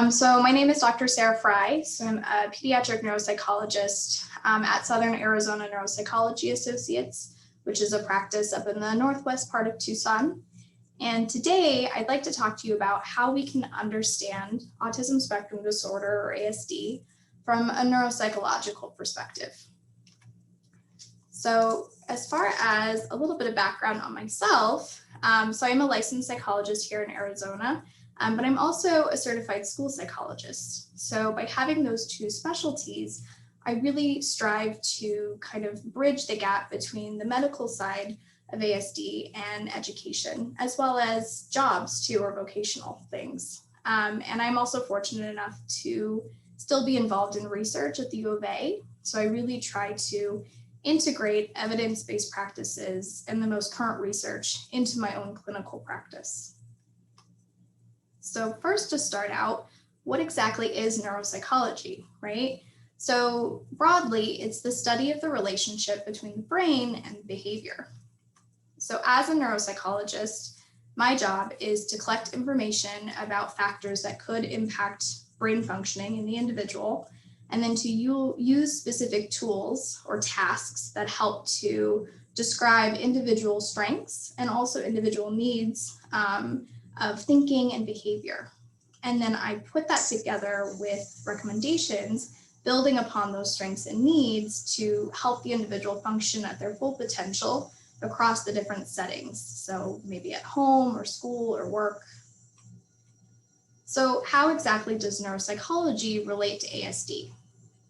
So my name is Dr. Sarah Fry. So I'm a pediatric neuropsychologist at Southern Arizona Neuropsychology Associates, which is a practice up in the northwest part of Tucson. And today I'd like to talk to you about how we can understand autism spectrum disorder, or ASD, from a neuropsychological perspective. So as far as a little bit of background on myself, so I'm a licensed psychologist here in Arizona. But I'm also a certified school psychologist. So by having those two specialties, I really strive to kind of bridge the gap between the medical side of ASD and education, as well as jobs too, or vocational things. And I'm also fortunate enough to still be involved in research at the U of A. So I really try to integrate evidence-based practices and the most current research into my own clinical practice. So first, to start out, what exactly is neuropsychology, right? So broadly, it's the study of the relationship between the brain and behavior. So as a neuropsychologist, my job is to collect information about factors that could impact brain functioning in the individual, and then to use specific tools or tasks that help to describe individual strengths and also individual needs of thinking and behavior. And then I put that together with recommendations, building upon those strengths and needs to help the individual function at their full potential across the different settings. So maybe at home or school or work. So how exactly does neuropsychology relate to ASD?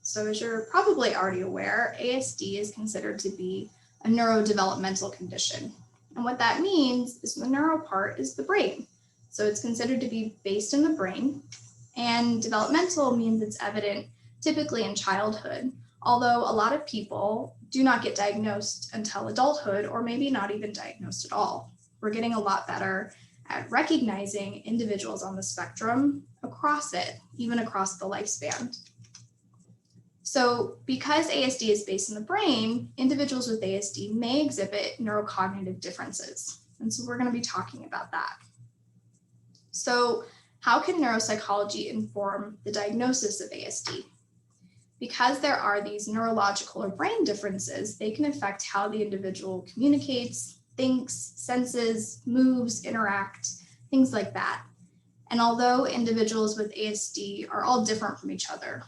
So as you're probably already aware, ASD is considered to be a neurodevelopmental condition. And what that means is the neuro part is the brain. So it's considered to be based in the brain, and developmental means it's evident typically in childhood, although a lot of people do not get diagnosed until adulthood, or maybe not even diagnosed at all. We're getting a lot better at recognizing individuals on the spectrum across it, even across the lifespan. So because ASD is based in the brain, individuals with ASD may exhibit neurocognitive differences. And so we're going to be talking about that. So how can neuropsychology inform the diagnosis of ASD? Because there are these neurological or brain differences, they can affect how the individual communicates, thinks, senses, moves, interact, things like that. And although individuals with ASD are all different from each other,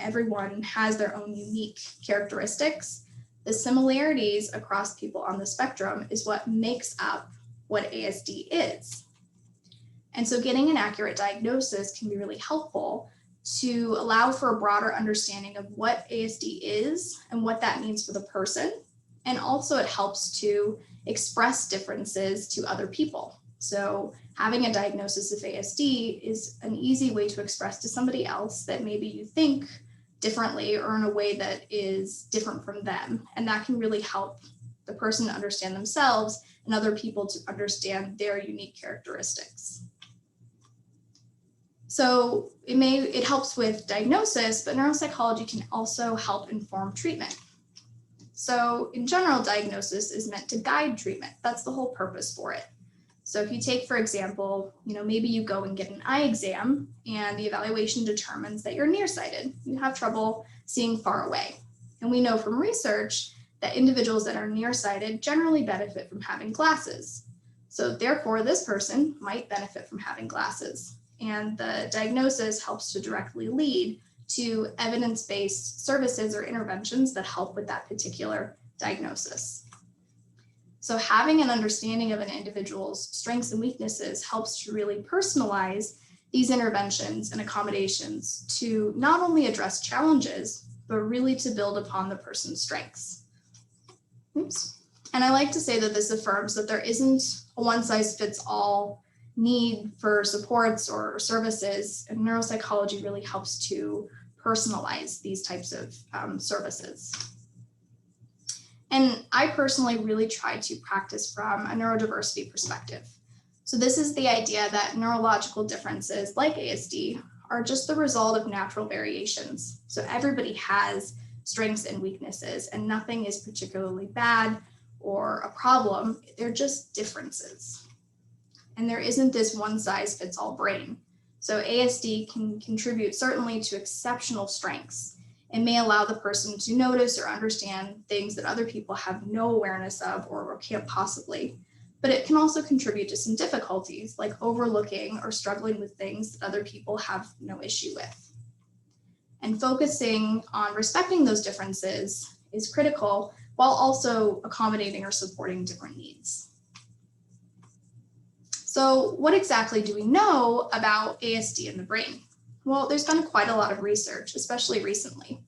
everyone has their own unique characteristics, the similarities across people on the spectrum is what makes up what ASD is. And so getting an accurate diagnosis can be really helpful to allow for a broader understanding of what ASD is and what that means for the person. And also it helps to express differences to other people. So having a diagnosis of ASD is an easy way to express to somebody else that maybe you think differently or in a way that is different from them. And that can really help the person to understand themselves and other people to understand their unique characteristics. So it helps with diagnosis, but neuropsychology can also help inform treatment. So in general, diagnosis is meant to guide treatment. That's the whole purpose for it. So if you take, for example, maybe you go and get an eye exam and the evaluation determines that you're nearsighted. You have trouble seeing far away. And we know from research that individuals that are nearsighted generally benefit from having glasses. So therefore, this person might benefit from having glasses. And the diagnosis helps to directly lead to evidence-based services or interventions that help with that particular diagnosis. So having an understanding of an individual's strengths and weaknesses helps to really personalize these interventions and accommodations to not only address challenges, but really to build upon the person's strengths. Oops. And I like to say that this affirms that there isn't a one-size-fits-all need for supports or services, and neuropsychology really helps to personalize these types of services. And I personally really try to practice from a neurodiversity perspective. So this is the idea that neurological differences like ASD are just the result of natural variations. So everybody has strengths and weaknesses, and nothing is particularly bad or a problem. They're just differences. And there isn't this one size fits all brain. So ASD can contribute certainly to exceptional strengths. It may allow the person to notice or understand things that other people have no awareness of or can't possibly. But it can also contribute to some difficulties like overlooking or struggling with things that other people have no issue with. And focusing on respecting those differences is critical while also accommodating or supporting different needs. So what exactly do we know about ASD in the brain? Well, there's been quite a lot of research, especially recently.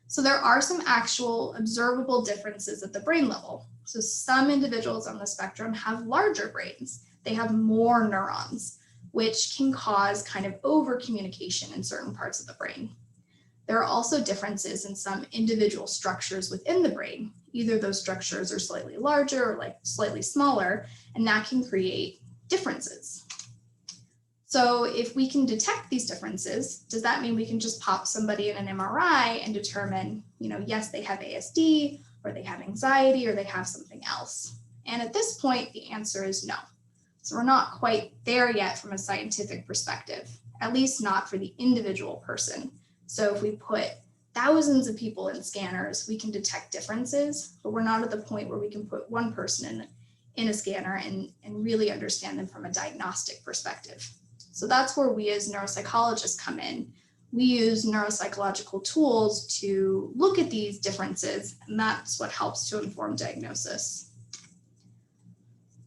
So there are some actual observable differences at the brain level. So some individuals on the spectrum have larger brains. They have more neurons, which can cause kind of over communication in certain parts of the brain. There are also differences in some individual structures within the brain. Either those structures are slightly larger or like slightly smaller, and that can create differences. So if we can detect these differences, does that mean we can just pop somebody in an MRI and determine, yes, they have ASD, or they have anxiety, or they have something else? And at this point, the answer is no. So we're not quite there yet from a scientific perspective, at least not for the individual person. So if we put thousands of people in scanners, we can detect differences, but we're not at the point where we can put one person in a scanner and really understand them from a diagnostic perspective. So that's where we as neuropsychologists come in. We use neuropsychological tools to look at these differences, and that's what helps to inform diagnosis.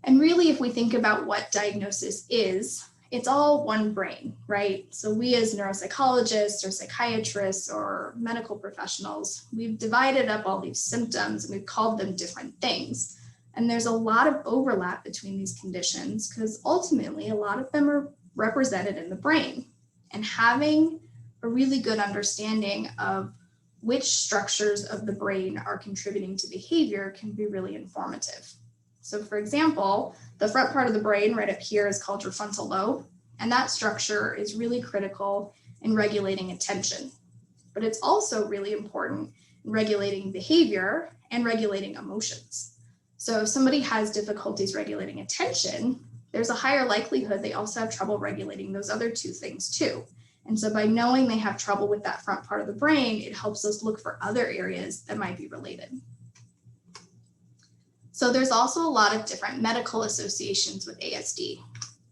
And really, if we think about what diagnosis is, it's all one brain, right? So we as neuropsychologists or psychiatrists or medical professionals, we've divided up all these symptoms and we've called them different things. And there's a lot of overlap between these conditions because ultimately a lot of them are represented in the brain. And having a really good understanding of which structures of the brain are contributing to behavior can be really informative. So for example, the front part of the brain right up here is called your frontal lobe, and that structure is really critical in regulating attention. But it's also really important in regulating behavior and regulating emotions. So if somebody has difficulties regulating attention, there's a higher likelihood they also have trouble regulating those other two things too. And so by knowing they have trouble with that front part of the brain, it helps us look for other areas that might be related. So there's also a lot of different medical associations with ASD.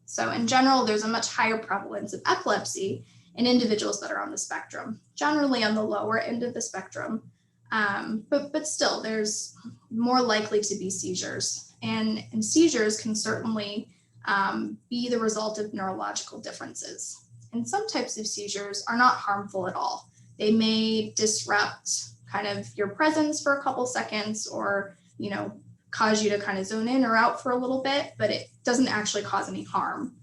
So in general, there's a much higher prevalence of epilepsy in individuals that are on the spectrum, generally on the lower end of the spectrum, but still there's more likely to be seizures. And seizures can certainly be the result of neurological differences. And some types of seizures are not harmful at all. They may disrupt kind of your presence for a couple seconds or, cause you to kind of zone in or out for a little bit, but it doesn't actually cause any harm.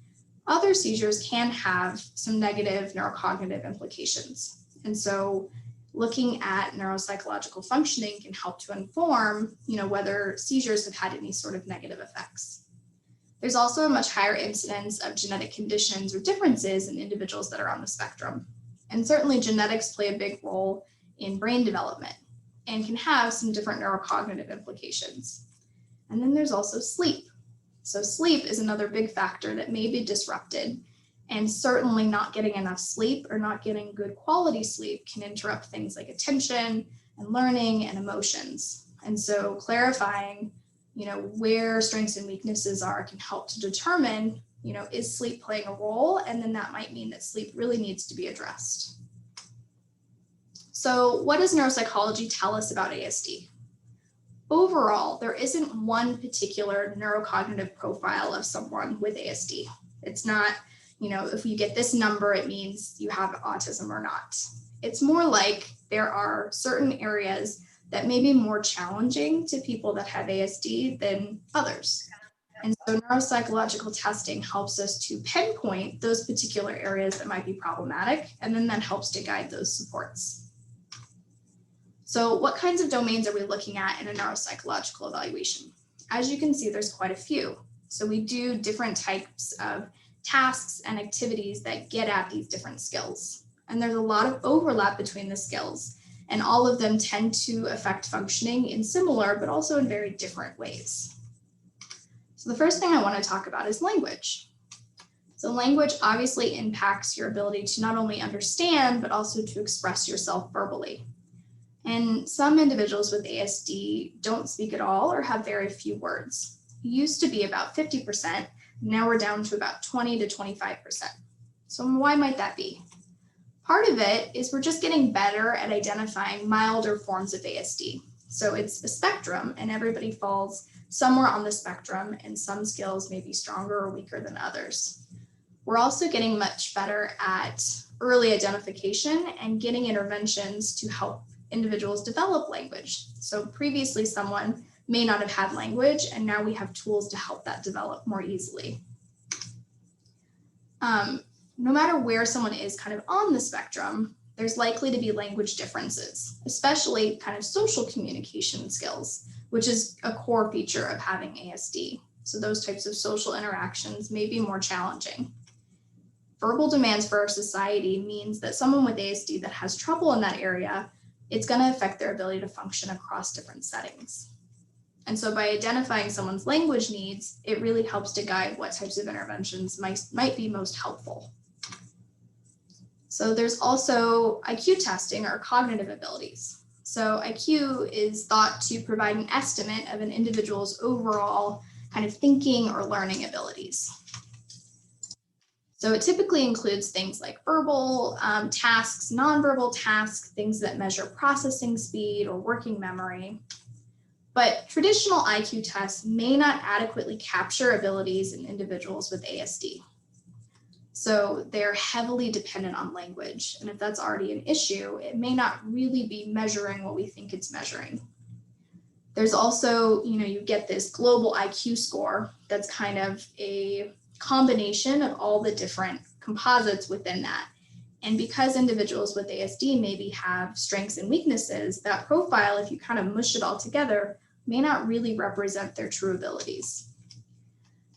Other seizures can have some negative neurocognitive implications. And so looking at neuropsychological functioning can help to inform, whether seizures have had any sort of negative effects. There's also a much higher incidence of genetic conditions or differences in individuals that are on the spectrum. And certainly genetics play a big role in brain development and can have some different neurocognitive implications. And then there's also sleep. So sleep is another big factor that may be disrupted, and certainly not getting enough sleep or not getting good quality sleep can interrupt things like attention and learning and emotions. And so clarifying, where strengths and weaknesses are can help to determine, is sleep playing a role? And then that might mean that sleep really needs to be addressed. So what does neuropsychology tell us about ASD? Overall, there isn't one particular neurocognitive profile of someone with ASD. It's not, if you get this number, it means you have autism or not. It's more like there are certain areas that may be more challenging to people that have ASD than others. And so neuropsychological testing helps us to pinpoint those particular areas that might be problematic, and then that helps to guide those supports. So what kinds of domains are we looking at in a neuropsychological evaluation? As you can see, there's quite a few. So we do different types of tasks and activities that get at these different skills. And there's a lot of overlap between the skills, and all of them tend to affect functioning in similar, but also in very different ways. So the first thing I want to talk about is language. So language obviously impacts your ability to not only understand, but also to express yourself verbally. And some individuals with ASD don't speak at all or have very few words. It used to be about 50%, now we're down to about 20 to 25%. So why might that be? Part of it is we're just getting better at identifying milder forms of ASD. So it's a spectrum and everybody falls somewhere on the spectrum, and some skills may be stronger or weaker than others. We're also getting much better at early identification and getting interventions to help individuals develop language. So previously someone may not have had language, and now we have tools to help that develop more easily. No matter where someone is kind of on the spectrum, there's likely to be language differences, especially kind of social communication skills, which is a core feature of having ASD. So those types of social interactions may be more challenging. Verbal demands for our society means that someone with ASD that has trouble in that area, it's going to affect their ability to function across different settings. And so by identifying someone's language needs, it really helps to guide what types of interventions might be most helpful. So there's also IQ testing or cognitive abilities. So IQ is thought to provide an estimate of an individual's overall kind of thinking or learning abilities. So it typically includes things like verbal tasks, nonverbal tasks, things that measure processing speed or working memory. But traditional IQ tests may not adequately capture abilities in individuals with ASD. So they're heavily dependent on language. And if that's already an issue, it may not really be measuring what we think it's measuring. There's also, you get this global IQ score that's kind of a combination of all the different composites within that. And because individuals with ASD maybe have strengths and weaknesses, that profile, if you kind of mush it all together, may not really represent their true abilities.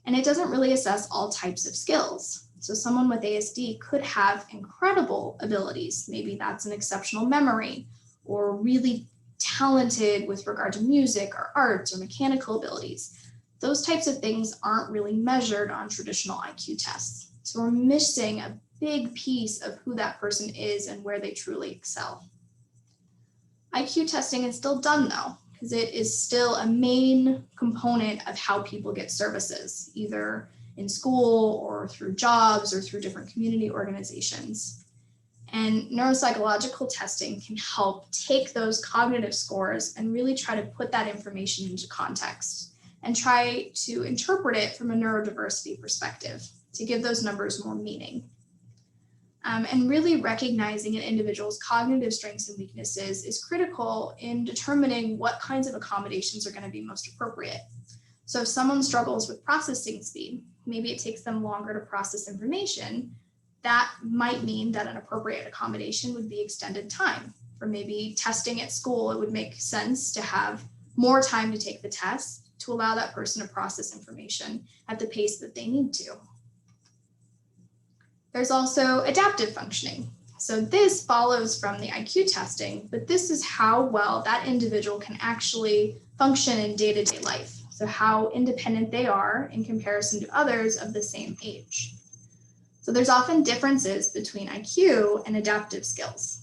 And it doesn't really assess all types of skills. So someone with ASD could have incredible abilities. Maybe that's an exceptional memory or really talented with regard to music or arts or mechanical abilities. Those types of things aren't really measured on traditional IQ tests. So we're missing a big piece of who that person is and where they truly excel. IQ testing is still done though, because it is still a main component of how people get services, either in school or through jobs or through different community organizations. And neuropsychological testing can help take those cognitive scores and really try to put that information into context and try to interpret it from a neurodiversity perspective to give those numbers more meaning. And really recognizing an individual's cognitive strengths and weaknesses is critical in determining what kinds of accommodations are going to be most appropriate. So if someone struggles with processing speed, maybe it takes them longer to process information, that might mean that an appropriate accommodation would be extended time. For maybe testing at school, it would make sense to have more time to take the test to allow that person to process information at the pace that they need to. There's also adaptive functioning. So this follows from the IQ testing, but this is how well that individual can actually function in day-to-day life. So how independent they are in comparison to others of the same age. So there's often differences between IQ and adaptive skills.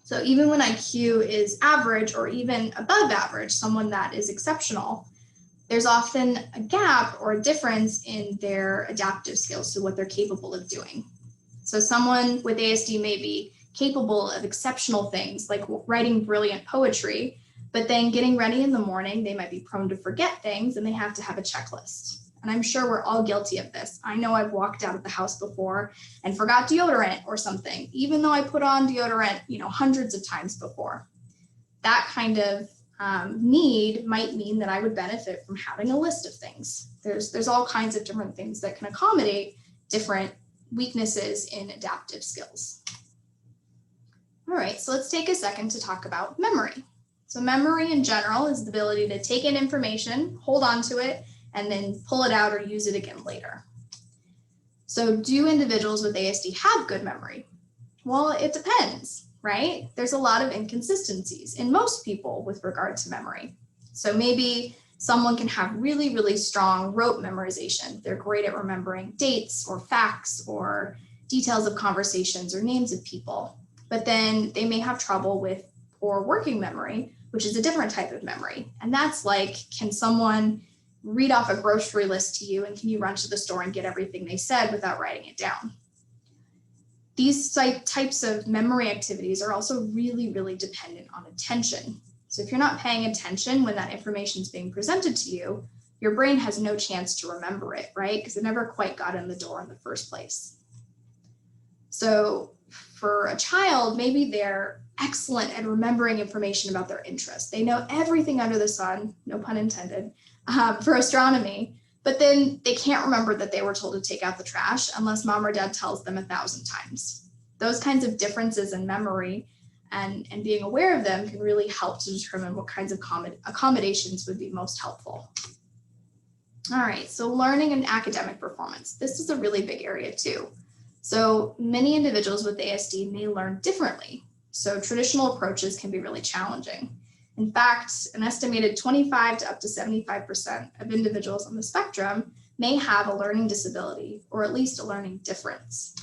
So even when IQ is average or even above average, someone that is exceptional, there's often a gap or a difference in their adaptive skills, so what they're capable of doing. So someone with ASD may be capable of exceptional things like writing brilliant poetry, but then getting ready in the morning, they might be prone to forget things and they have to have a checklist. And I'm sure we're all guilty of this. I know I've walked out of the house before and forgot deodorant or something, even though I put on deodorant, hundreds of times before. That kind of need might mean that I would benefit from having a list of things. There's all kinds of different things that can accommodate different weaknesses in adaptive skills. All right, so let's take a second to talk about memory. So memory in general is the ability to take in information, hold on to it, and then pull it out or use it again later. So do individuals with ASD have good memory? Well, it depends, right? There's a lot of inconsistencies in most people with regard to memory. So maybe Someone can have really, really strong rote memorization. They're great at remembering dates or facts or details of conversations or names of people. But then they may have trouble with poor working memory, which is a different type of memory. And that's like, can someone read off a grocery list to you and can you run to the store and get everything they said without writing it down? These types of memory activities are also really, really dependent on attention. So if you're not paying attention when that information is being presented to you, your brain has no chance to remember it, right? Because it never quite got in the door in the first place. So for a child, maybe they're excellent at remembering information about their interests. They know everything under the sun, no pun intended, for astronomy, but then they can't remember that they were told to take out the trash unless mom or dad tells them 1,000 times. Those kinds of differences in memory and being aware of them can really help to determine what kinds of accommodations would be most helpful. All right, so learning and academic performance. This is a really big area too. So many individuals with ASD may learn differently. So traditional approaches can be really challenging. In fact, an estimated 25 to up to 75% of individuals on the spectrum may have a learning disability or at least a learning difference.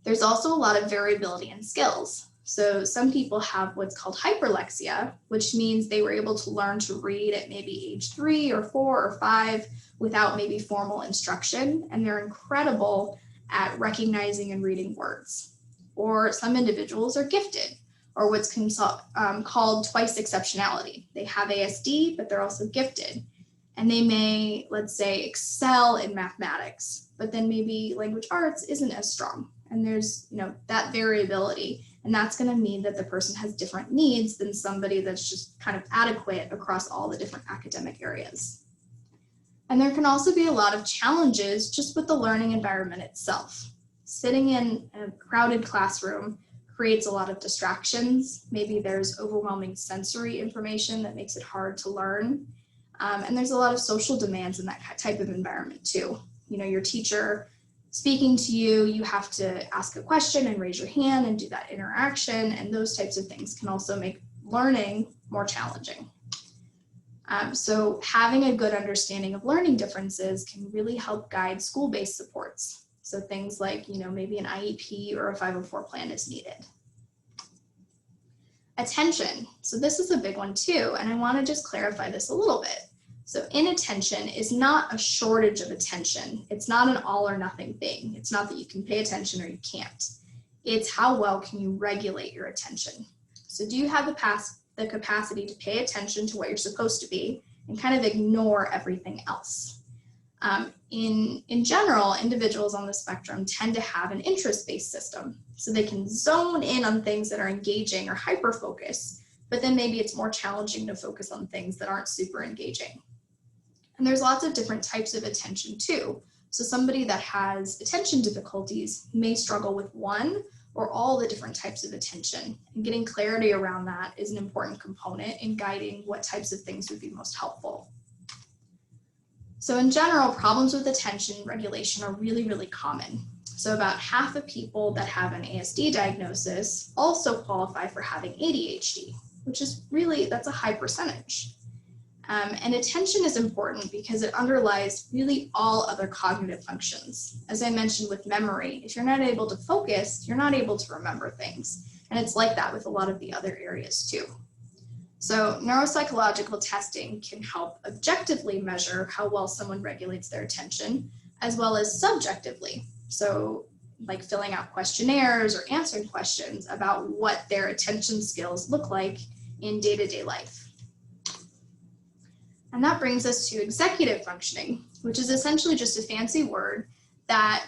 There's also a lot of variability in skills. So some people have what's called hyperlexia, which means they were able to learn to read at maybe age 3 or 4 or 5 without maybe formal instruction, and they're incredible at recognizing and reading words. Or some individuals are gifted, or what's called twice exceptionality. They have ASD, but they're also gifted. And they may, let's say, excel in mathematics, but then maybe language arts isn't as strong. And there's, that variability. And that's going to mean that the person has different needs than somebody that's just kind of adequate across all the different academic areas. And there can also be a lot of challenges just with the learning environment itself. Sitting in a crowded classroom creates a lot of distractions. Maybe there's overwhelming sensory information that makes it hard to learn. And there's a lot of social demands in that type of environment too. Your teacher speaking to you, you have to ask a question and raise your hand and do that interaction, and those types of things can also make learning more challenging. So having a good understanding of learning differences can really help guide school-based supports. So things like, maybe an IEP or a 504 plan is needed. Attention. So this is a big one too, and I want to just clarify this a little bit. So inattention is not a shortage of attention. It's not an all or nothing thing. It's not that you can pay attention or you can't. It's how well can you regulate your attention. So do you have the capacity to pay attention to what you're supposed to be and kind of ignore everything else? In general, individuals on the spectrum tend to have an interest-based system. So they can zone in on things that are engaging or hyper-focus, but then maybe it's more challenging to focus on things that aren't super engaging. And there's lots of different types of attention too. So somebody that has attention difficulties may struggle with one or all the different types of attention. And getting clarity around that is an important component in guiding what types of things would be most helpful. So in general, problems with attention regulation are really, really common. So about half of people that have an ASD diagnosis also qualify for having ADHD, which is really, that's a high percentage. And attention is important because it underlies really all other cognitive functions. As I mentioned with memory, if you're not able to focus, you're not able to remember things. And it's like that with a lot of the other areas too. So neuropsychological testing can help objectively measure how well someone regulates their attention, as well as subjectively. So like filling out questionnaires or answering questions about what their attention skills look like in day-to-day life. And that brings us to executive functioning, which is essentially just a fancy word that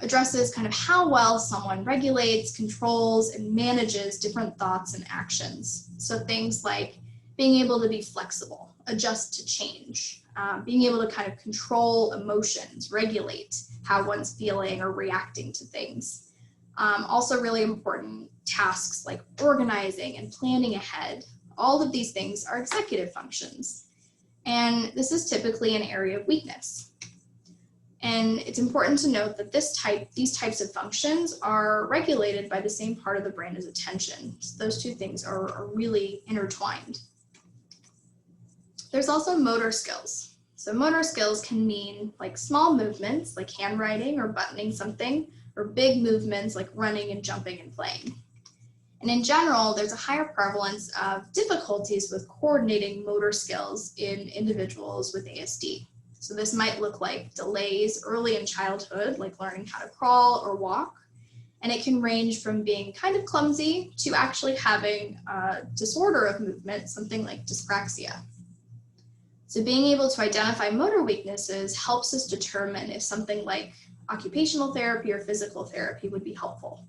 addresses kind of how well someone regulates, controls, and manages different thoughts and actions. So things like being able to be flexible, adjust to change, being able to kind of control emotions, regulate how one's feeling or reacting to things. Also really important tasks like organizing and planning ahead. All of these things are executive functions. And this is typically an area of weakness. And it's important to note that these types of functions are regulated by the same part of the brain as attention. So those two things are really intertwined. There's also motor skills. So motor skills can mean like small movements like handwriting or buttoning something, or big movements like running and jumping and playing. And in general, there's a higher prevalence of difficulties with coordinating motor skills in individuals with ASD. So this might look like delays early in childhood, like learning how to crawl or walk. And it can range from being kind of clumsy to actually having a disorder of movement, something like dyspraxia. So being able to identify motor weaknesses helps us determine if something like occupational therapy or physical therapy would be helpful.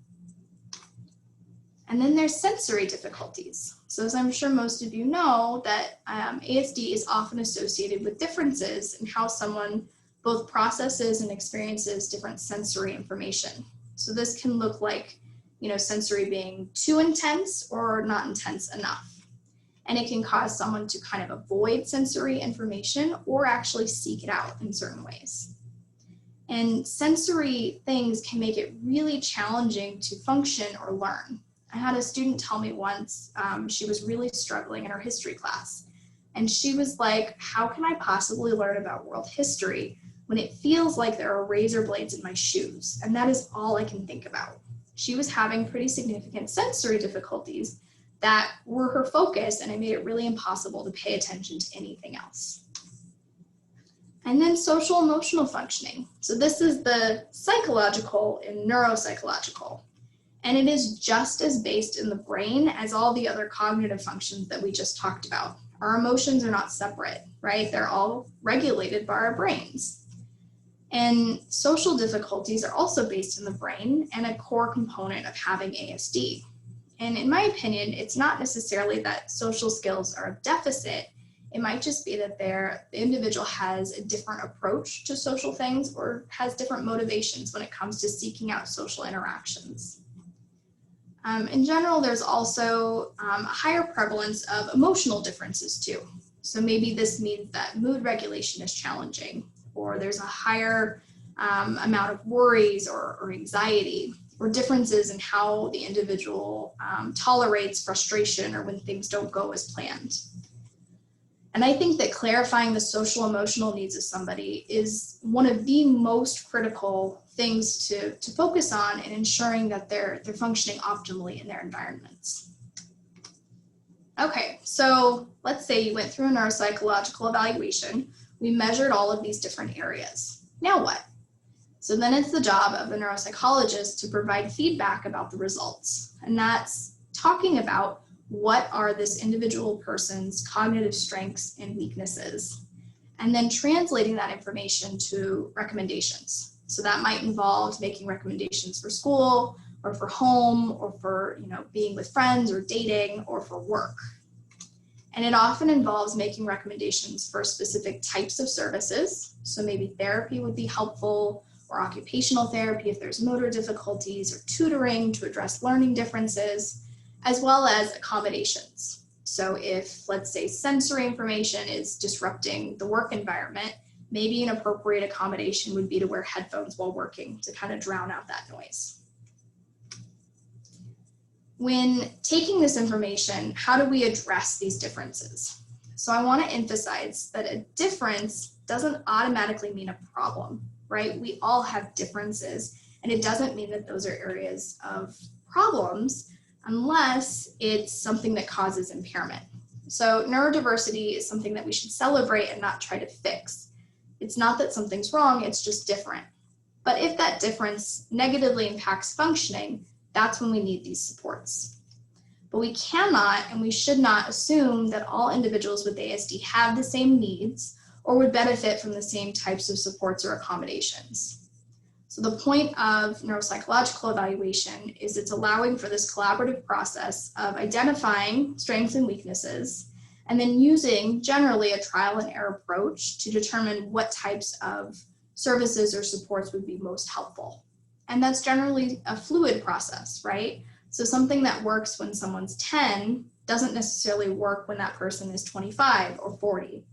And then there's sensory difficulties. So as I'm sure most of you know, that ASD is often associated with differences in how someone both processes and experiences different sensory information. So this can look like, sensory being too intense or not intense enough. And it can cause someone to kind of avoid sensory information or actually seek it out in certain ways. And sensory things can make it really challenging to function or learn. I had a student tell me once she was really struggling in her history class. And she was like, how can I possibly learn about world history when it feels like there are razor blades in my shoes? And that is all I can think about. She was having pretty significant sensory difficulties that were her focus, and it made it really impossible to pay attention to anything else. And then social emotional functioning. So this is the psychological and neuropsychological. And it is just as based in the brain as all the other cognitive functions that we just talked about. Our emotions are not separate, right? They're all regulated by our brains. And social difficulties are also based in the brain and a core component of having ASD. And in my opinion, it's not necessarily that social skills are a deficit. It might just be that the individual has a different approach to social things or has different motivations when it comes to seeking out social interactions. In general, there's also a higher prevalence of emotional differences too. So maybe this means that mood regulation is challenging, or there's a higher amount of worries or anxiety, or differences in how the individual tolerates frustration or when things don't go as planned. And I think that clarifying the social emotional needs of somebody is one of the most critical things to focus on in ensuring that they're functioning optimally in their environments. Okay, so let's say you went through a neuropsychological evaluation. We measured all of these different areas. Now what? So then it's the job of a neuropsychologist to provide feedback about the results. And that's talking about what are this individual person's cognitive strengths and weaknesses, and then translating that information to recommendations. So that might involve making recommendations for school or for home or for being with friends or dating or for work. And it often involves making recommendations for specific types of services. So maybe therapy would be helpful, or occupational therapy if there's motor difficulties, or tutoring to address learning differences, as well as accommodations. So if, let's say, sensory information is disrupting the work environment, maybe an appropriate accommodation would be to wear headphones while working to kind of drown out that noise. When taking this information, how do we address these differences? So I want to emphasize that a difference doesn't automatically mean a problem, right? We all have differences, and it doesn't mean that those are areas of problems unless it's something that causes impairment. So neurodiversity is something that we should celebrate and not try to fix. It's not that something's wrong, it's just different. But if that difference negatively impacts functioning, that's when we need these supports. But we cannot and we should not assume that all individuals with ASD have the same needs or would benefit from the same types of supports or accommodations. So the point of neuropsychological evaluation is it's allowing for this collaborative process of identifying strengths and weaknesses, and then using generally a trial and error approach to determine what types of services or supports would be most helpful. And that's generally a fluid process, right? So something that works when someone's 10 doesn't necessarily work when that person is 25 or 40.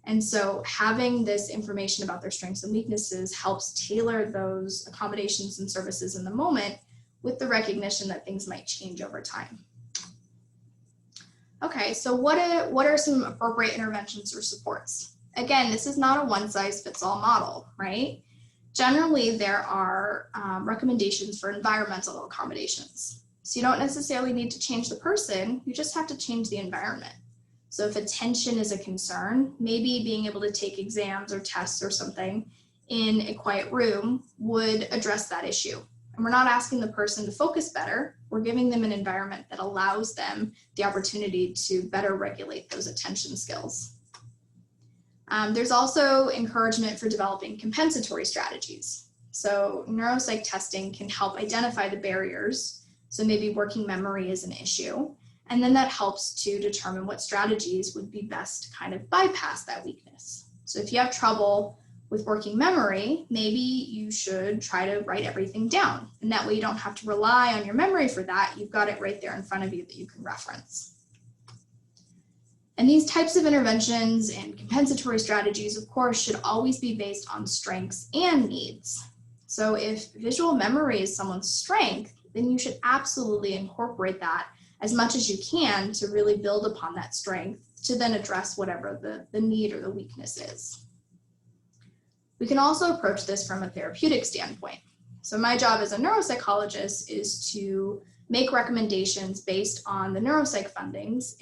And so having this information about their strengths and weaknesses helps tailor those accommodations and services in the moment with the recognition that things might change over time. Okay, so what are some appropriate interventions or supports? Again, this is not a one-size-fits-all model, right? Generally, there are recommendations for environmental accommodations. So you don't necessarily need to change the person, you just have to change the environment. So if attention is a concern, maybe being able to take exams or tests or something in a quiet room would address that issue. And we're not asking the person to focus better, we're giving them an environment that allows them the opportunity to better regulate those attention skills. There's also encouragement for developing compensatory strategies. So neuropsych testing can help identify the barriers. So maybe working memory is an issue. And then that helps to determine what strategies would be best to kind of bypass that weakness. So if you have trouble with working memory, maybe you should try to write everything down. And that way you don't have to rely on your memory for that. You've got it right there in front of you that you can reference. And these types of interventions and compensatory strategies, of course, should always be based on strengths and needs. So if visual memory is someone's strength, then you should absolutely incorporate that as much as you can to really build upon that strength to then address whatever the need or the weakness is. We can also approach this from a therapeutic standpoint. So my job as a neuropsychologist is to make recommendations based on the neuropsych findings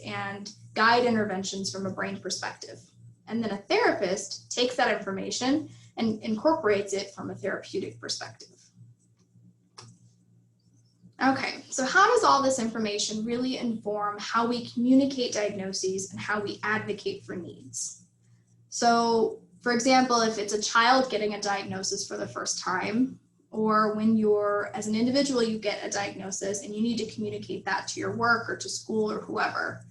and guide interventions from a brain perspective. And then a therapist takes that information and incorporates it from a therapeutic perspective. Okay, so how does all this information really inform how we communicate diagnoses and how we advocate for needs? So, for example, if it's a child getting a diagnosis for the first time, or when you're, as an individual, you get a diagnosis and you need to communicate that to your work or to school or whoever,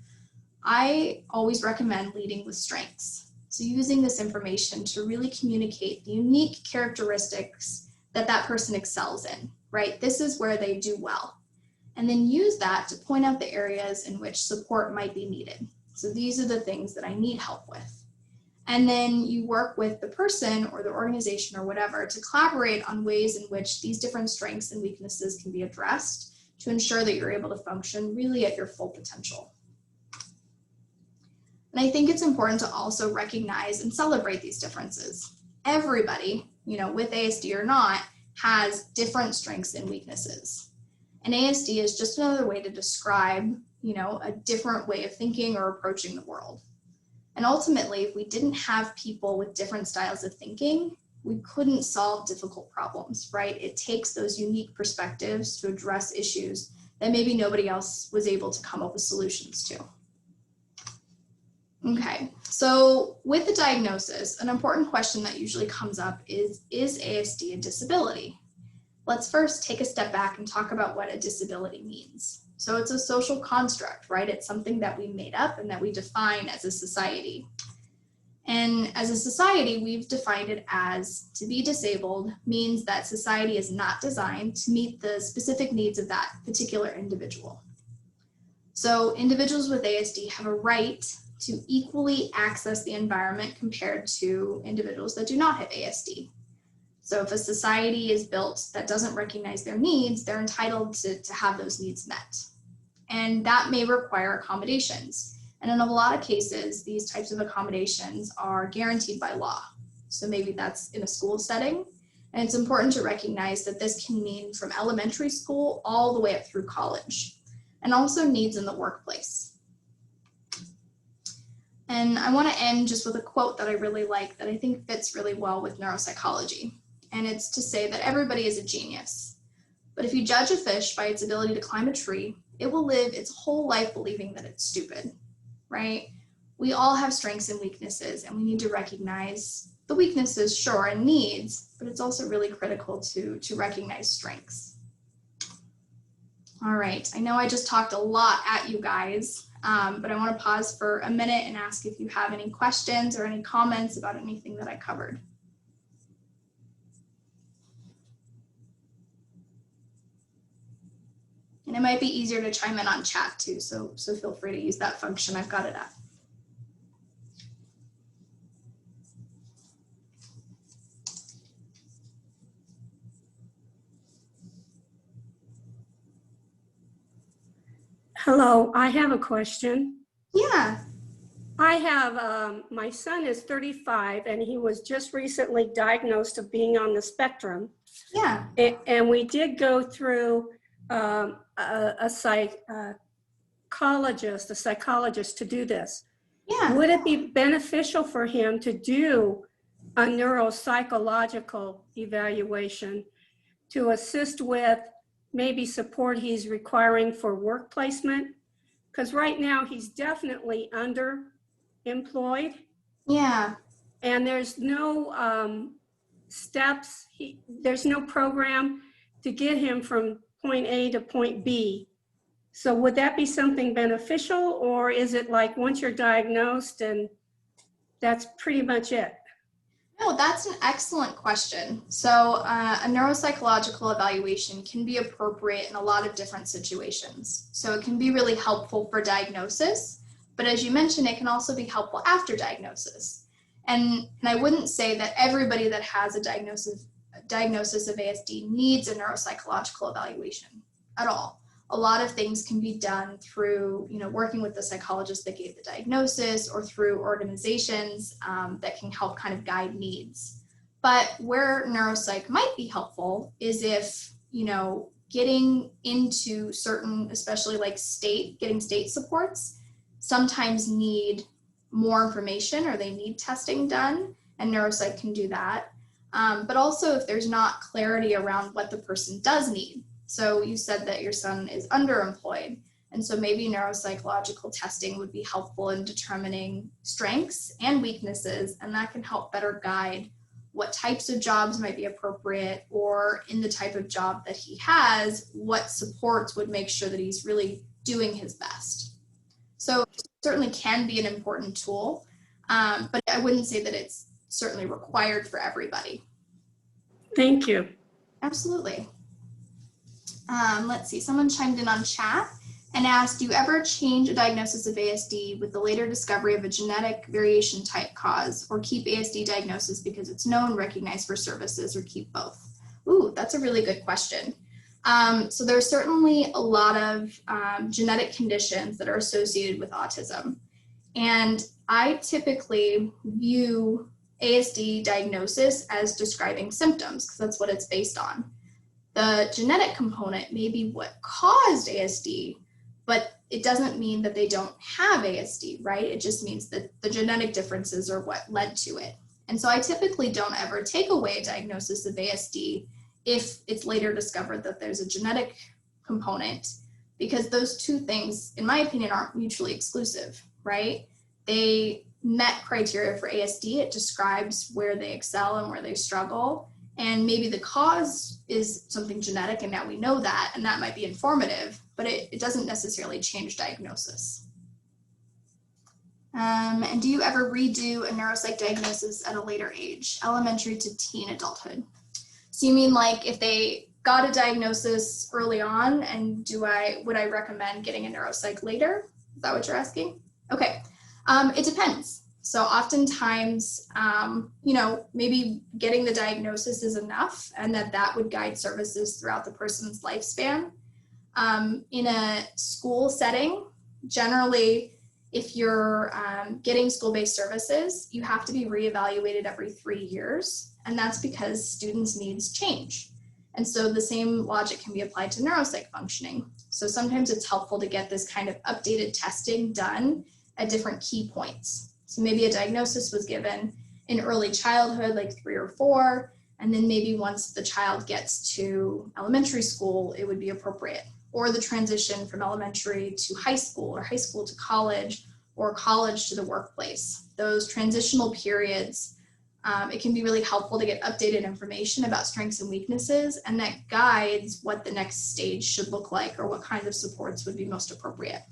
I always recommend leading with strengths. So using this information to really communicate the unique characteristics that that person excels in, right? This is where they do well. And then use that to point out the areas in which support might be needed. So these are the things that I need help with. And then you work with the person or the organization or whatever to collaborate on ways in which these different strengths and weaknesses can be addressed to ensure that you're able to function really at your full potential. And I think it's important to also recognize and celebrate these differences. Everybody, with ASD or not, has different strengths and weaknesses. And ASD is just another way to describe, a different way of thinking or approaching the world. And ultimately, if we didn't have people with different styles of thinking, we couldn't solve difficult problems, right? It takes those unique perspectives to address issues that maybe nobody else was able to come up with solutions to. Okay, so with the diagnosis, an important question that usually comes up is ASD a disability? Let's first take a step back and talk about what a disability means. So it's a social construct, right? It's something that we made up and that we define as a society. And as a society, we've defined it as to be disabled means that society is not designed to meet the specific needs of that particular individual. So individuals with ASD have a right to equally access the environment compared to individuals that do not have ASD. So if a society is built that doesn't recognize their needs, they're entitled to have those needs met. And that may require accommodations. And in a lot of cases, these types of accommodations are guaranteed by law. So maybe that's in a school setting. And it's important to recognize that this can mean from elementary school all the way up through college, and also needs in the workplace. And I want to end just with a quote that I really like that I think fits really well with neuropsychology. And it's to say that everybody is a genius. But if you judge a fish by its ability to climb a tree, it will live its whole life believing that it's stupid, right? We all have strengths and weaknesses, and we need to recognize the weaknesses, sure, and needs, but it's also really critical to recognize strengths. All right, I know I just talked a lot at you guys, but I want to pause for a minute and ask if you have any questions or any comments about anything that I covered. And it might be easier to chime in on chat too, so feel free to use that function. I've got it up. Hello, I have a question. Yeah. I have, my son is 35 and he was just recently diagnosed of being on the spectrum. Yeah. And we did go through a psychologist to do this. Yeah. Would it be beneficial for him to do a neuropsychological evaluation to assist with maybe support he's requiring for work placement? Because right now he's definitely underemployed Yeah. and there's no steps, there's no program to get him from point A to point B. So would that be something beneficial, or is it like once you're diagnosed and that's pretty much it? No, that's an excellent question. So, a neuropsychological evaluation can be appropriate in a lot of different situations. So, it can be really helpful for diagnosis, but as you mentioned, it can also be helpful after diagnosis. And I wouldn't say that everybody that has a diagnosis of ASD needs a neuropsychological evaluation at all. A lot of things can be done through, working with the psychologist that gave the diagnosis or through organizations that can help kind of guide needs. But where neuropsych might be helpful is if, getting into certain, especially like getting state supports, sometimes need more information or they need testing done, and neuropsych can do that. But also if there's not clarity around what the person does need. So you said that your son is underemployed, and so maybe neuropsychological testing would be helpful in determining strengths and weaknesses, and that can help better guide what types of jobs might be appropriate, or in the type of job that he has, what supports would make sure that he's really doing his best. So it certainly can be an important tool, but I wouldn't say that it's certainly required for everybody. Thank you. Absolutely. Let's see, someone chimed in on chat and asked, do you ever change a diagnosis of ASD with the later discovery of a genetic variation type cause, or keep ASD diagnosis because it's known, recognized for services, or keep both? Ooh, that's a really good question. So there's certainly a lot of genetic conditions that are associated with autism. And I typically view ASD diagnosis as describing symptoms because that's what it's based on. The genetic component may be what caused ASD, but it doesn't mean that they don't have ASD, right? It just means that the genetic differences are what led to it. And so I typically don't ever take away a diagnosis of ASD if it's later discovered that there's a genetic component, because those two things, in my opinion, aren't mutually exclusive, right? They met criteria for ASD. It describes where they excel and where they struggle. And maybe the cause is something genetic, and now we know that, and that might be informative, but it doesn't necessarily change diagnosis. And do you ever redo a neuropsych diagnosis at a later age, elementary to teen adulthood? So you mean like if they got a diagnosis early on, and would I recommend getting a neuropsych later? Is that what you're asking? Okay, it depends. So oftentimes, maybe getting the diagnosis is enough, and that would guide services throughout the person's lifespan. In a school setting, generally, if you're getting school-based services, you have to be reevaluated every 3 years, and that's because students' needs change. And so the same logic can be applied to neuropsych functioning. So sometimes it's helpful to get this kind of updated testing done at different key points. So maybe a diagnosis was given in early childhood, like 3 or 4, and then maybe once the child gets to elementary school, it would be appropriate. Or the transition from elementary to high school, or high school to college, or college to the workplace. Those transitional periods, it can be really helpful to get updated information about strengths and weaknesses, and that guides what the next stage should look like, or what kinds of supports would be most appropriate.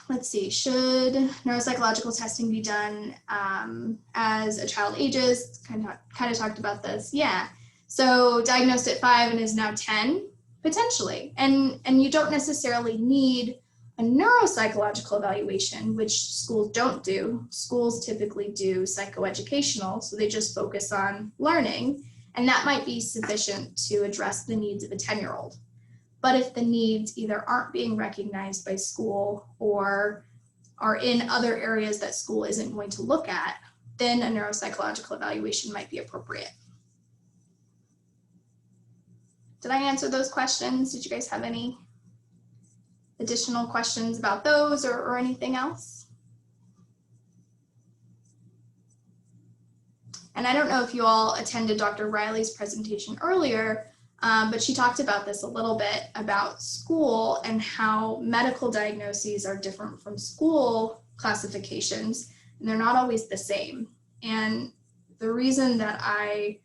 Let's see, should neuropsychological testing be done as a child ages? Kind of talked about this. Yeah. So diagnosed at 5 and is now 10, potentially. And you don't necessarily need a neuropsychological evaluation, which schools don't do. Schools typically do psychoeducational, so they just focus on learning, and that might be sufficient to address the needs of a 10-year-old. But if the needs either aren't being recognized by school or are in other areas that school isn't going to look at, then a neuropsychological evaluation might be appropriate. Did I answer those questions? Did you guys have any additional questions about those or anything else? And I don't know if you all attended Dr. Riley's presentation earlier, but she talked about this a little bit about school and how medical diagnoses are different from school classifications, and they're not always the same. And the reason that I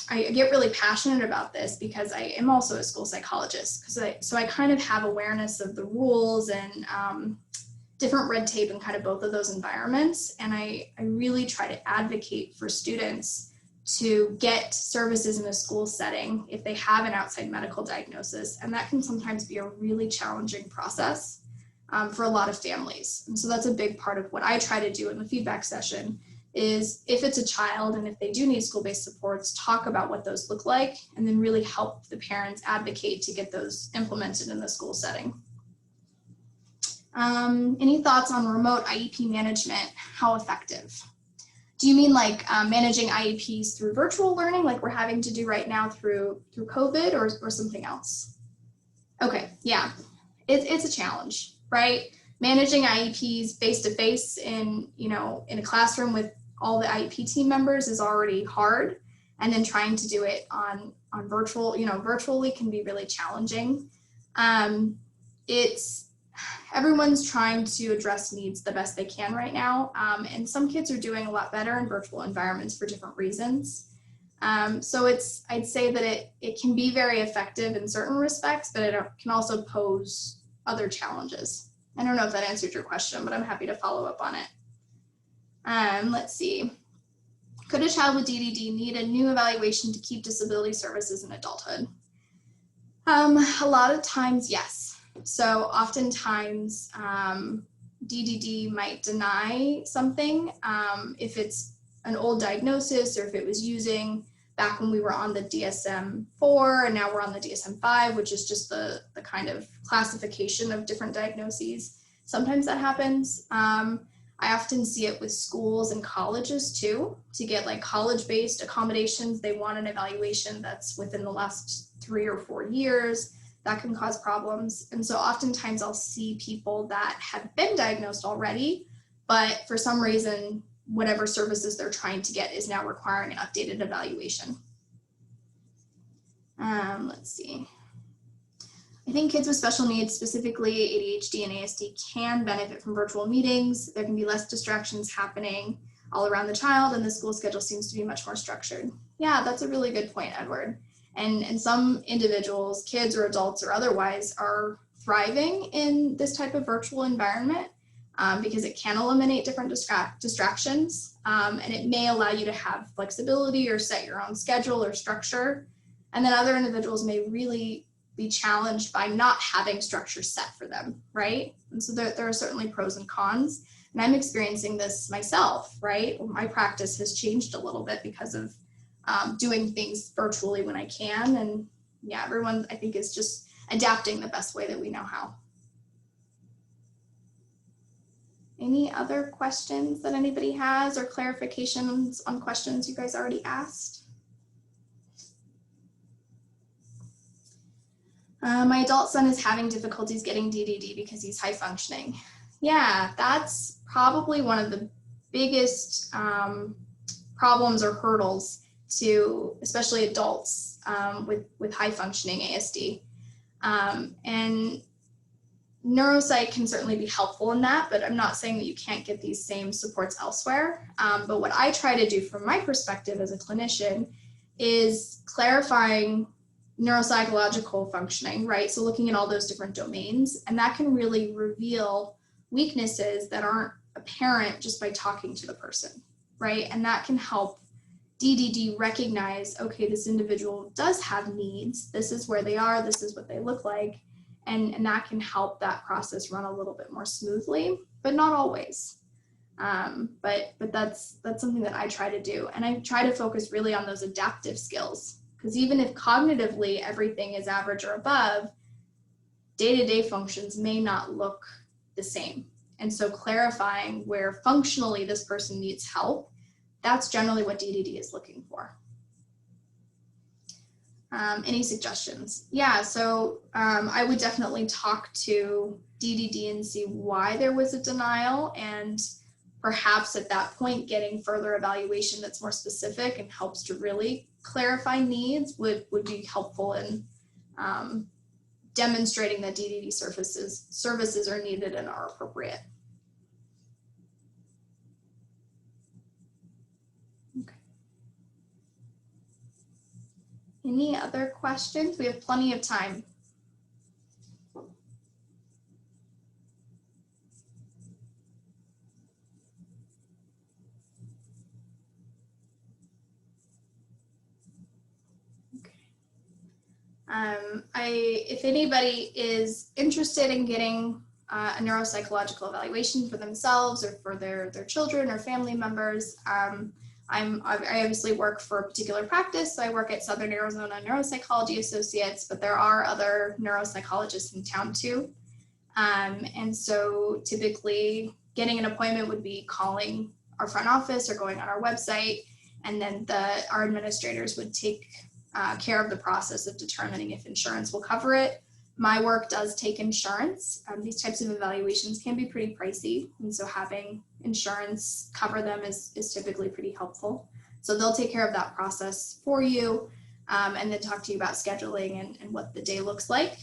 get really passionate about this because I am also a school psychologist, so I kind of have awareness of the rules and different red tape in kind of both of those environments. And I really try to advocate for students to get services in a school setting if they have an outside medical diagnosis. And that can sometimes be a really challenging process for a lot of families. And so that's a big part of what I try to do in the feedback session is if it's a child and if they do need school-based supports, talk about what those look like and then really help the parents advocate to get those implemented in the school setting. Any thoughts on remote IEP management? How effective? Do you mean like managing IEPs through virtual learning like we're having to do right now through COVID or something else? Okay, yeah, it's a challenge, right? Managing IEPs face-to-face in a classroom with all the IEP team members is already hard. And then trying to do it on virtual, virtually can be really challenging. Everyone's trying to address needs the best they can right now. And some kids are doing a lot better in virtual environments for different reasons. So I'd say that it can be very effective in certain respects, but it can also pose other challenges. I don't know if that answered your question, but I'm happy to follow up on it. Let's see. Could a child with DDD need a new evaluation to keep disability services in adulthood? A lot of times, yes. So oftentimes, DDD might deny something if it's an old diagnosis or if it was using back when we were on the DSM-4 and now we're on the DSM-5, which is just the kind of classification of different diagnoses. Sometimes that happens. I often see it with schools and colleges too, to get like college-based accommodations. They want an evaluation that's within the last 3 or 4 years. That can cause problems. And so oftentimes I'll see people that have been diagnosed already, but for some reason, whatever services they're trying to get is now requiring an updated evaluation. Let's see. I think kids with special needs, specifically ADHD and ASD, can benefit from virtual meetings. There can be less distractions happening all around the child, and the school schedule seems to be much more structured. Yeah, that's a really good point, Edward. And some individuals, kids or adults or otherwise, are thriving in this type of virtual environment because it can eliminate different distractions, and it may allow you to have flexibility or set your own schedule or structure. And then other individuals may really be challenged by not having structure set for them, right? And so there are certainly pros and cons. And I'm experiencing this myself, right? My practice has changed a little bit because of doing things virtually when I can. And yeah, everyone I think is just adapting the best way that we know how. Any other questions that anybody has or clarifications on questions you guys already asked? My adult son is having difficulties getting DDD because he's high functioning. Yeah, that's probably one of the biggest problems or hurdles to especially adults with high functioning ASD. And neuropsych can certainly be helpful in that, but I'm not saying that you can't get these same supports elsewhere. But what I try to do from my perspective as a clinician is clarifying neuropsychological functioning, right? So looking at all those different domains, and that can really reveal weaknesses that aren't apparent just by talking to the person, right? And that can help DDD recognize, okay, this individual does have needs. This is where they are. This is what they look like. And that can help that process run a little bit more smoothly, but not always. But that's something that I try to do. And I try to focus really on those adaptive skills, because even if cognitively everything is average or above, day-to-day functions may not look the same. And so clarifying where functionally this person needs help, that's generally what DDD is looking for. Any suggestions? Yeah, so I would definitely talk to DDD and see why there was a denial, and perhaps at that point getting further evaluation that's more specific and helps to really clarify needs would be helpful in demonstrating that DDD services are needed and are appropriate. Okay. Any other questions? We have plenty of time. If anybody is interested in getting a neuropsychological evaluation for themselves or for their children or family members, I obviously work for a particular practice. So I work at Southern Arizona Neuropsychology Associates, but there are other neuropsychologists in town too. And so typically getting an appointment would be calling our front office or going on our website, and then our administrators would take care of the process of determining if insurance will cover it. My work does take insurance. These types of evaluations can be pretty pricey, and so having insurance cover them is typically pretty helpful. So they'll take care of that process for you, and then talk to you about scheduling and what the day looks like.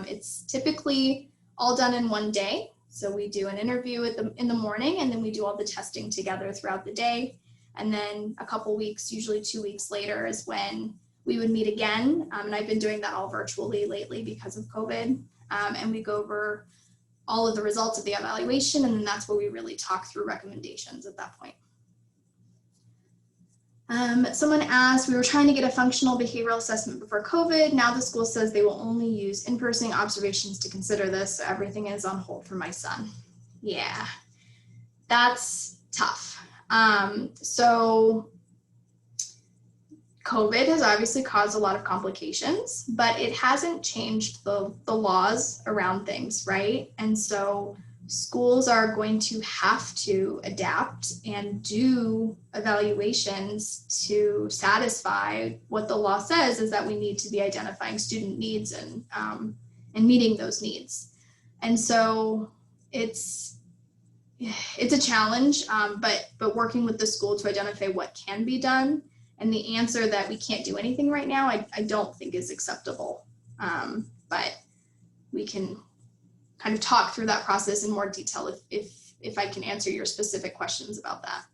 It's typically all done in one day. So we do an interview in the morning, and then we do all the testing together throughout the day. And then a couple weeks, usually 2 weeks later, is when we would meet again, and I've been doing that all virtually lately because of COVID, and we go over all of the results of the evaluation, and then that's where we really talk through recommendations at that point. Someone asked, we were trying to get a functional behavioral assessment before COVID. Now the school says they will only use in-person observations to consider this, so everything is on hold for my son. Yeah, that's tough. So COVID has obviously caused a lot of complications, but it hasn't changed the laws around things, right? And so schools are going to have to adapt and do evaluations to satisfy what the law says is that we need to be identifying student needs and meeting those needs. And so it's a challenge, but working with the school to identify what can be done. And the answer that we can't do anything right now, I don't think is acceptable. But we can kind of talk through that process in more detail if I can answer your specific questions about that.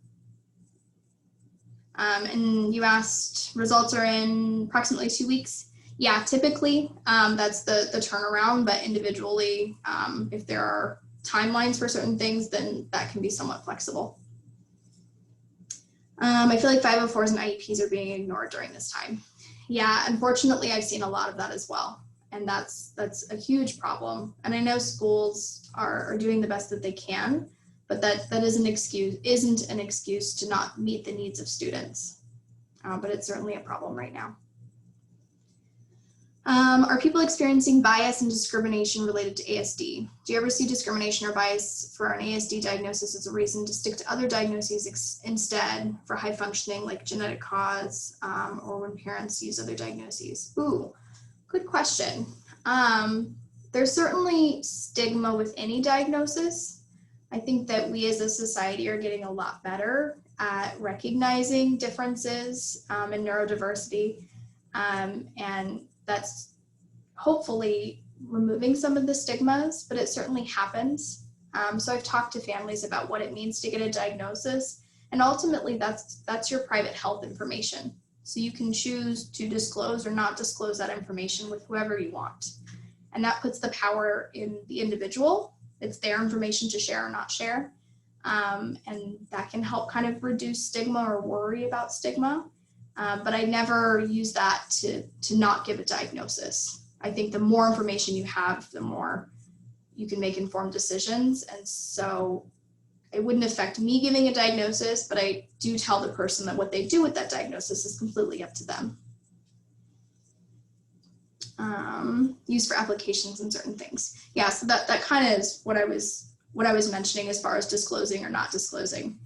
And you asked, results are in approximately 2 weeks. Yeah, typically that's the turnaround, but individually, if there are timelines for certain things, then that can be somewhat flexible. I feel like 504s and IEPs are being ignored during this time. Yeah, unfortunately, I've seen a lot of that as well. And that's a huge problem. And I know schools are doing the best that they can, but that isn't an excuse to not meet the needs of students. But it's certainly a problem right now. Are people experiencing bias and discrimination related to ASD? Do you ever see discrimination or bias for an ASD diagnosis as a reason to stick to other diagnoses instead for high functioning, like genetic cause, or when parents use other diagnoses? Ooh, good question. There's certainly stigma with any diagnosis. I think that we as a society are getting a lot better at recognizing differences in neurodiversity, and that's hopefully removing some of the stigmas, but it certainly happens. So I've talked to families about what it means to get a diagnosis, and ultimately that's your private health information. So you can choose to disclose or not disclose that information with whoever you want. And that puts the power in the individual. It's their information to share or not share. And that can help kind of reduce stigma or worry about stigma. But I never use that to not give a diagnosis. I think the more information you have, the more you can make informed decisions. And so it wouldn't affect me giving a diagnosis, but I do tell the person that what they do with that diagnosis is completely up to them. Used for applications and certain things. Yeah, so that kind of is what I was mentioning as far as disclosing or not disclosing.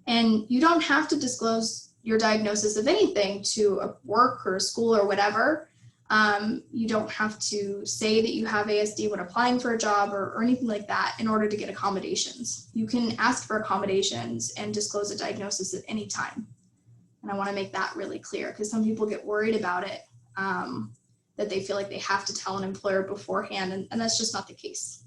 And you don't have to disclose your diagnosis of anything to a work or a school or whatever. You don't have to say that you have ASD when applying for a job or anything like that in order to get accommodations. You can ask for accommodations and disclose a diagnosis at any time. And I want to make that really clear because some people get worried about it, that they feel like they have to tell an employer beforehand, and that's just not the case.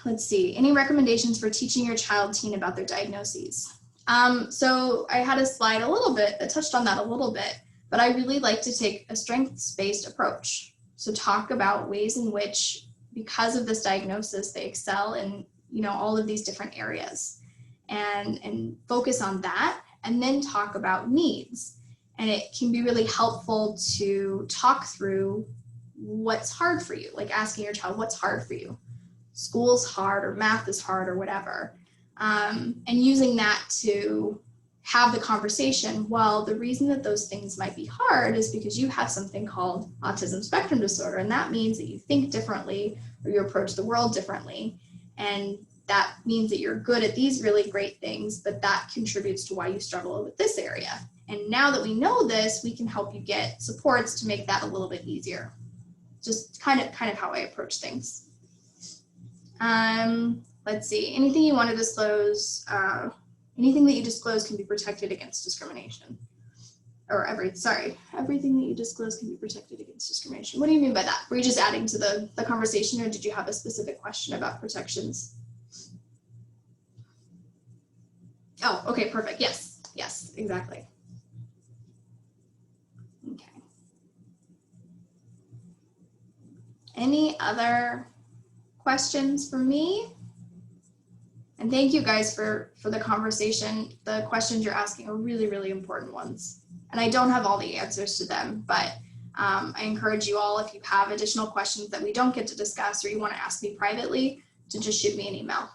Let's see, any recommendations for teaching your child, teen about their diagnoses? So I had a slide a little bit that touched on that a little bit, but I really like to take a strengths-based approach. So talk about ways in which, because of this diagnosis, they excel in, all of these different areas, and focus on that, and then talk about needs. And it can be really helpful to talk through what's hard for you, like asking your child, what's hard for you? School's hard, or math is hard, or whatever. And using that to have the conversation. Well, the reason that those things might be hard is because you have something called autism spectrum disorder. And that means that you think differently, or you approach the world differently. And that means that you're good at these really great things, but that contributes to why you struggle with this area. And now that we know this, we can help you get supports to make that a little bit easier. Just kind of how I approach things. Let's see, anything you want to disclose, anything that you disclose can be protected against discrimination. Or everything that you disclose can be protected against discrimination. What do you mean by that? Were you just adding to the conversation, or did you have a specific question about protections? Oh, okay, perfect. Yes, exactly. Okay. Any other questions for me? And thank you guys for the conversation. The questions you're asking are really, really important ones. And I don't have all the answers to them, but I encourage you all, if you have additional questions that we don't get to discuss or you want to ask me privately, to just shoot me an email.